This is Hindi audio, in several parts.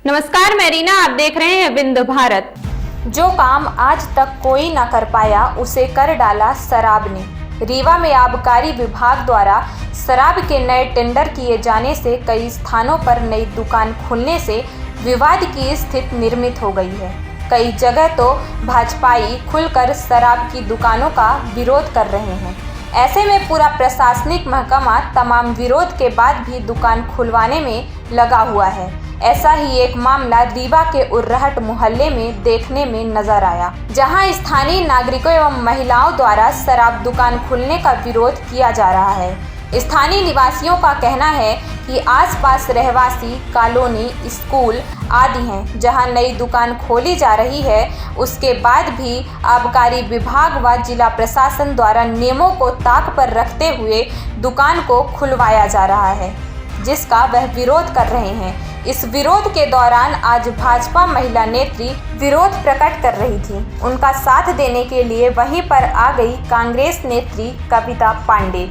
नमस्कार, मैं रीना, आप देख रहे हैं बिंदु भारत। जो काम आज तक कोई न कर पाया उसे कर डाला शराब ने। रीवा में आबकारी विभाग द्वारा शराब के नए टेंडर किए जाने से कई स्थानों पर नई दुकान खुलने से विवाद की स्थिति निर्मित हो गई है। कई जगह तो भाजपाई खुलकर शराब की दुकानों का विरोध कर रहे हैं। ऐसे में पूरा प्रशासनिक महकमा तमाम विरोध के बाद भी दुकान खुलवाने में लगा हुआ है। ऐसा ही एक मामला रीवा के उर्राहट मोहल्ले में देखने में नजर आया, जहां स्थानीय नागरिकों एवं महिलाओं द्वारा शराब दुकान खुलने का विरोध किया जा रहा है। स्थानीय निवासियों का कहना है कि आसपास रहवासी कॉलोनी, स्कूल आदि हैं, जहां नई दुकान खोली जा रही है। उसके बाद भी आबकारी विभाग व जिला प्रशासन द्वारा नियमों को ताक पर रखते हुए दुकान को खुलवाया जा रहा है, जिसका वह विरोध कर रहे हैं। इस विरोध के दौरान आज भाजपा महिला नेत्री विरोध प्रकट कर रही थी। उनका साथ देने के लिए वहीं पर आ गई कांग्रेस नेत्री कविता पांडे।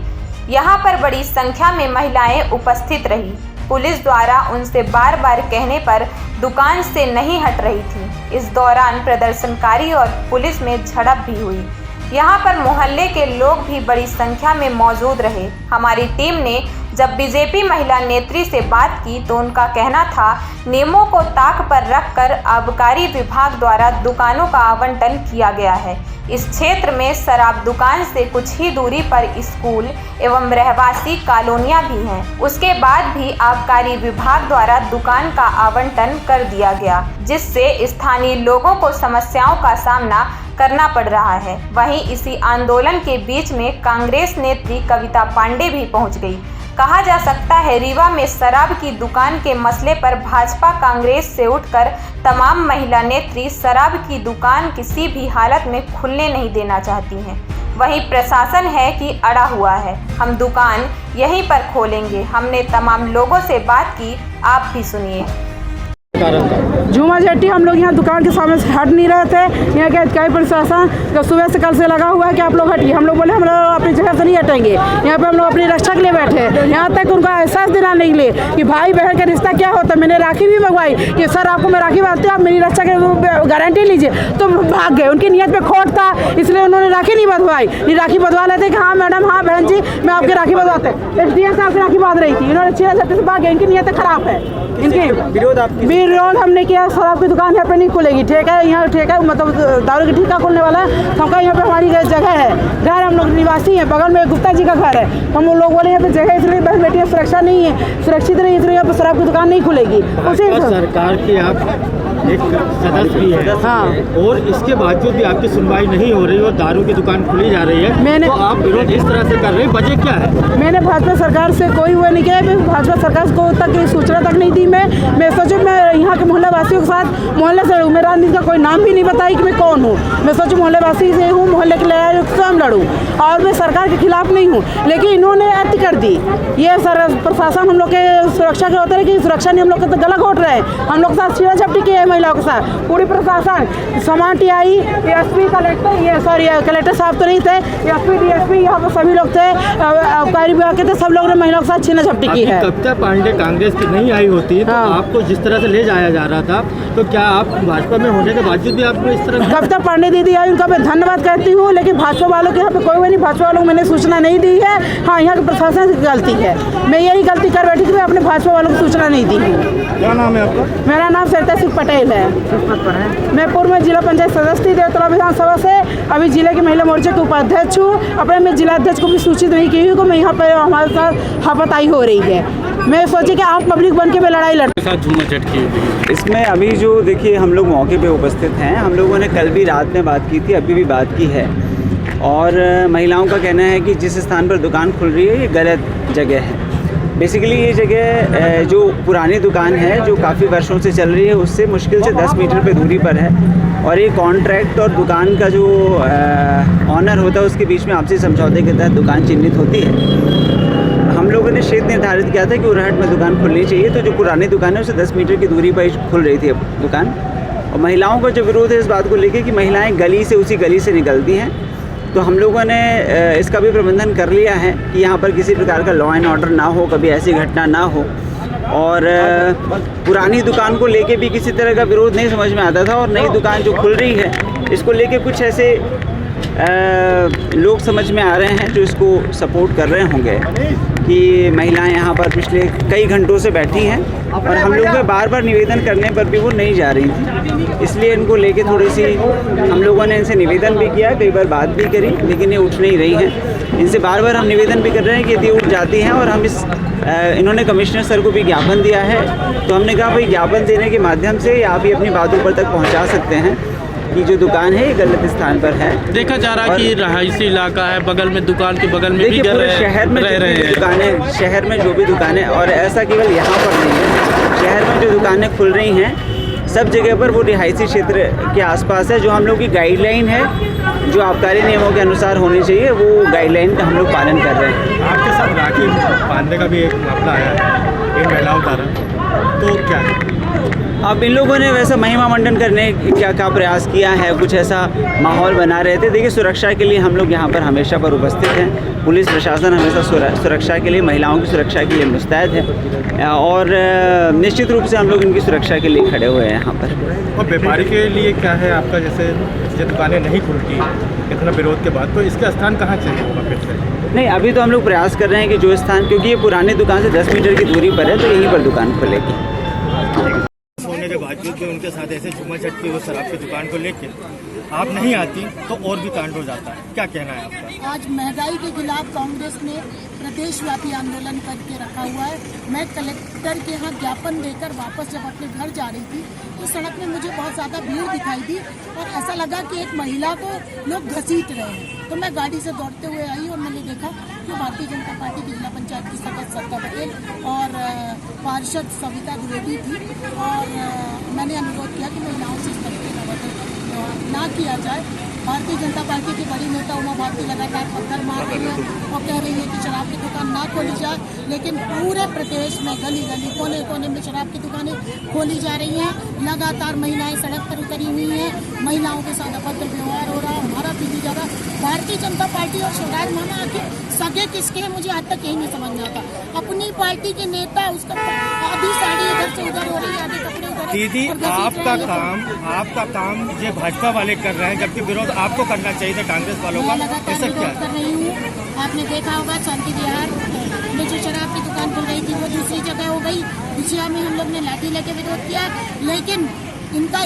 यहां पर बड़ी संख्या में महिलाएं उपस्थित रही। पुलिस द्वारा उनसे बार बार कहने पर दुकान से नहीं हट रही थी। इस दौरान प्रदर्शनकारी और पुलिस में झड़प भी हुई। यहाँ पर मोहल्ले के लोग भी बड़ी संख्या में मौजूद रहे। हमारी टीम ने जब बीजेपी महिला नेत्री से बात की तो उनका कहना था, नियमों को ताक पर रखकर आबकारी विभाग द्वारा दुकानों का आवंटन किया गया है। इस क्षेत्र में शराब दुकान से कुछ ही दूरी पर स्कूल एवं रहवासी कॉलोनियां भी हैं। उसके बाद भी आबकारी विभाग द्वारा दुकान का आवंटन कर दिया गया, जिससे स्थानीय लोगों को समस्याओं का सामना करना पड़ रहा है। वहीं इसी आंदोलन के बीच में कांग्रेस नेत्री कविता पांडे भी पहुंच गई। कहा जा सकता है, रीवा में शराब की दुकान के मसले पर भाजपा कांग्रेस से उठकर तमाम महिला नेत्री शराब की दुकान किसी भी हालत में खुलने नहीं देना चाहती हैं। वहीं प्रशासन है कि अड़ा हुआ है, हम दुकान यहीं पर खोलेंगे। हमने तमाम लोगों से बात की, आप भी सुनिए। झूमा जेट्टी हम लोग यहाँ दुकान के सामने से हट नहीं रहे थे। यहाँ के अधिकारी प्रशासन तो सुबह से कल से लगा हुआ है कि आप लोग हटिए। हम लोग बोले हम लोग अपनी जगह से नहीं हटेंगे। यहाँ पे हम लोग अपनी रक्षा के लिए बैठे। यहाँ तक उनका एहसास दिलाने के लिए कि भाई बहन का रिश्ता क्या होता है। मैंने राखी भी मंगवाई कि सर आपको मैं राखी बांधती हूँ, आप मेरी रक्षा की गारंटी लीजिए, तो भाग गए। उनकी नीयत पे खोट था, इसलिए उन्होंने राखी नहीं बंधवाई। ये राखी बंधवा लेते कि हाँ मैडम, हाँ बहन जी, मैं आपकी राखी बंधवाते। SDM से आपकी राखी बांध रही थी, इन्होंने 6 से भाग गए। इनकी नीयत खराब है। इनकी विरोध हमने किया। शराब की दुकान यहाँ पे नहीं खुलेगी। ठेका है, यहाँ ठेका मतलब दारू की ठेका खुलने वाला है। हमका यहाँ पे हमारी जगह है, घर, हम लोग निवासी हैं। बगल में गुप्ता जी का घर है। हम लोग बोले यहाँ पे जगह इसलिए बहन बेटियाँ सुरक्षा नहीं है, सुरक्षित नहीं, इसलिए यहाँ पे शराब की दुकान नहीं खुलेगी। उसी सरकार की आप एक सदस्य भी है, हाँ, और इसके बावजूद भी आपकी सुनवाई नहीं हो रही और दारू की दुकान खुली जा रही है, तो आप विरोध इस तरह से कर रहे हैं, वजह क्या है? मैंने भाजपा सरकार से कोई हुआ नहीं किया। भाजपा सरकार को तक सूचना तक नहीं दी। मैं सोचूं मैं यहाँ के मोहल्ला वासियों के साथ मोहल्ले से लड़ूँ। मेरा राजनीति का कोई नाम भी नहीं बताई कि मैं कौन हूँ। मैं सोचूं मोहल्ले वासी से हूँ, मोहल्ले के लिए स्वयं लड़ूँ और मैं सरकार के खिलाफ नहीं हूँ। लेकिन इन्होंने अति कर दी। ये प्रशासन हम लोग के सुरक्षा के होते हैं कि सुरक्षा नहीं, हम लोग तो गला घोट रहे हैं। हम लोग के साथ छीड़ा झपटी की है महिलाओं के साथ। पूरी प्रशासन, समान TI, SP, कलेक्टर, ये सॉरी कलेक्टर साहब तो नहीं थे, SP, DSP, यहाँ पर सभी लोग थे, आबकारी विभाग के थे, सब लोगों ने महिलाओं के साथ छीना झपटी की है। कविता पांडे कांग्रेस की नहीं आई होती तो आपको जिस तरह से ले जाया जा रहा था, तो क्या आप भाजपा में होने के बावजूद भी आपको इस तरह? कविता पांडे दीदी आई, उनका मैं धन्यवाद करती हूँ। लेकिन भाजपा वालों के यहाँ पे कोई नहीं, भाजपा वालों को मैंने सूचना नहीं दी है। हाँ, यहाँ के प्रशासन की गलती है। मैं यही गलती कर बैठी थी, मैं अपने भाजपा वालों को सूचना नहीं दी। क्या नाम है आपका? मेरा नाम सरिता सिंह पटेल है। मैं पूर्व में जिला पंचायत सदस्य थी देवतला विधानसभा से। अभी जिले के महिला मोर्चे के उपाध्यक्ष हूँ। अपने मैं जिलाध्यक्ष को भी सूचित नहीं की हूँ कि मैं यहाँ पर हमारे साथ हाथापाई हो रही है। मैं सोची कि आप पब्लिक बन के मैं लड़ाई लड़ते साथ इसमें अभी जो देखिए हम लोग मौके पे उपस्थित हैं। हम लोगों ने कल भी रात में बात की थी, अभी भी बात की है। और महिलाओं का कहना है कि जिस स्थान पर दुकान खुल रही है ये गलत जगह है। बेसिकली ये जगह जो पुरानी दुकान है, जो काफ़ी वर्षों से चल रही है, उससे मुश्किल से 10 मीटर पे दूरी पर है। और ये कॉन्ट्रैक्ट और दुकान का जो ऑनर होता है उसके बीच में आपसी समझौते के तहत दुकान चिन्हित होती है। हम लोगों ने क्षेत्र निर्धारित किया था कि उरहट में दुकान खुलनी चाहिए, तो जो पुरानी दुकान है उसे 10 मीटर की दूरी पर खुल रही थी दुकान। और महिलाओं का जो विरोध है इस बात को लेकर कि महिलाएं गली से उसी गली से निकलती हैं, तो हम लोगों ने इसका भी प्रबंधन कर लिया है कि यहाँ पर किसी प्रकार का लॉ एंड ऑर्डर ना हो, कभी ऐसी घटना ना हो। और पुरानी दुकान को लेके भी किसी तरह का विरोध नहीं समझ में आता था, और नई दुकान जो खुल रही है इसको लेके कुछ ऐसे लोग समझ में आ रहे हैं जो इसको सपोर्ट कर रहे होंगे कि महिलाएं यहाँ पर पिछले कई घंटों से बैठी हैं और हम लोग के बार बार निवेदन करने पर भी वो नहीं जा रही थी, इसलिए इनको लेके थोड़ी सी हम लोगों ने इनसे निवेदन भी किया, कई बार बात भी करी, लेकिन ये उठ नहीं रही हैं। इनसे बार बार हम निवेदन भी कर रहे हैं कि यदि उठ जाती हैं, और हम इन्होंने कमिश्नर सर को भी ज्ञापन दिया है, तो हमने कहा भाई ज्ञापन देने के माध्यम से आप ही अपनी बात ऊपर तक पहुँचा सकते हैं कि जो दुकान है ये गलत स्थान पर है। देखा जा रहा है कि रहायशी इलाका है, बगल में दुकान के बगल में भी शहर में रह रहे हैं दुकानें, शहर में जो भी दुकानें, और ऐसा केवल यहाँ पर नहीं है, शहर में जो दुकानें खुल रही हैं सब जगह पर वो रिहायशी क्षेत्र के आसपास है। जो हम लोग की गाइडलाइन है, जो आबकारी नियमों के अनुसार होनी चाहिए, वो गाइडलाइन का हम लोग पालन कर रहे हैं। आपके साथ राखी बांधने का भी एक मामला आया है इन महिलाओं द्वारा, तो क्या है? अब इन लोगों ने वैसा महिमा मंडन करने का प्रयास किया है, कुछ ऐसा माहौल बना रहे थे। देखिए, सुरक्षा के लिए हम लोग यहाँ पर हमेशा पर उपस्थित हैं, पुलिस प्रशासन हमेशा सुरक्षा के लिए, महिलाओं की सुरक्षा के लिए मुस्तैद है, और निश्चित रूप से हम लोग इनकी सुरक्षा के लिए खड़े हुए हैं यहाँ पर। और व्यापारी के लिए क्या है आपका, जैसे ये दुकानें नहीं खुलती इतना विरोध के बाद, तो इसका स्थान कहाँ चाहिए होगा फिर से? नहीं, अभी तो हम लोग प्रयास कर रहे हैं कि जो स्थान, क्योंकि ये पुरानी दुकान से 10 मीटर की दूरी पर है, तो यहीं पर दुकान खुलेगी। होने के बावजूद भी उनके साथ ऐसे झूमा चटकी वो शराब की दुकान को लेके आप नहीं आती तो और भी कांड हो जाता है, क्या कहना है आपका? आज महंगाई के खिलाफ कांग्रेस ने प्रदेशव्यापी आंदोलन करके रखा हुआ है। मैं कलेक्टर के यहाँ ज्ञापन देकर वापस जब अपने घर जा रही थी तो सड़क में मुझे बहुत ज़्यादा भीड़ दिखाई दी और ऐसा लगा कि एक महिला को लोग घसीट रहे हैं। तो मैं गाड़ी से दौड़ते हुए आई और मैंने देखा कि भारतीय जनता पार्टी की जिला पंचायत की सदस्य सत्ता पटेल और पार्षद सविता द्विवेदी थी, और मैंने अनुरोध किया कि महिलाओं से इस तरीके का ना किया जाए। भारतीय जनता पार्टी की बड़ी नेता उमा भारती लगातार पत्थर मार रही है और कह रही है कि शराब की दुकान ना खोली जाए, लेकिन पूरे प्रदेश में गली गली कोने कोने में शराब की दुकानें खोली जा रही हैं। लगातार महिलाएं सड़क पर उतरी हुई हैं, महिलाओं के साथ अभद्र व्यवहार हो रहा है, हमारा पीछी जा रहा है। भारतीय जनता पार्टी और शिवराज मामा आखिर सगे किसके हैं, मुझे आज तक यही नहीं समझ में आता। अपनी पार्टी के नेता, उसका आधी साड़ी इधर से उधर हो रही है, आधे कपड़े उधर। दीदी, आपका काम ये भाजपा वाले कर रहे हैं, जबकि विरोध आपको करना चाहिए था कांग्रेस वालों का, लगातार विरोध कर रही हूँ। आपने देखा होगा शांति विहार में जो शराब की दुकान खुल रही थी वो दूसरी जगह हो गई, पिछिया में हम लोग ने लाठी लेके विरोध किया, लेकिन इनका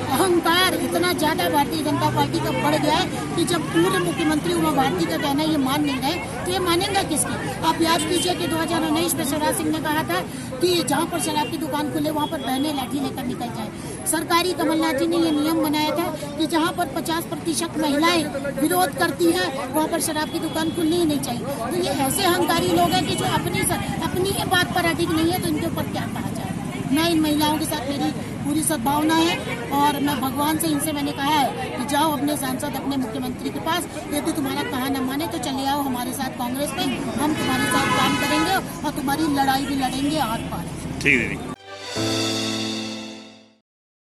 अहंकार इतना ज़्यादा भारतीय जनता पार्टी का बढ़ गया है कि जब पूर्व मुख्यमंत्री उमा भारती का कहना ये मान नहीं रहे तो ये मानेंगे किसके? आप याद कीजिए कि 2019 में शिवराज सिंह ने कहा था कि जहाँ पर शराब की दुकान खुले वहाँ पर बहनें लाठी लेकर निकल जाए। सरकारी कमलनाथ जी ने ये नियम बनाया था कि जहाँ पर 50% महिलाएं विरोध करती हैं वहाँ पर शराब की दुकान खुलनी ही नहीं चाहिए। तो ये ऐसे अहंकारी लोग हैं कि जो अपनी बात पर अडिग नहीं है, तो इनके ऊपर क्या कहा जाए। मैं इन महिलाओं के साथ मेरी पूरी सद्भावना है और मैं भगवान से इनसे मैंने कहा है कि जाओ अपने सांसद, अपने मुख्यमंत्री के पास, यदि तुम्हारा कहा न माने तो चले आओ हमारे साथ कांग्रेस में, हम तुम्हारे साथ काम करेंगे और तुम्हारी लड़ाई भी लड़ेंगे हाथ पार। ठीक है।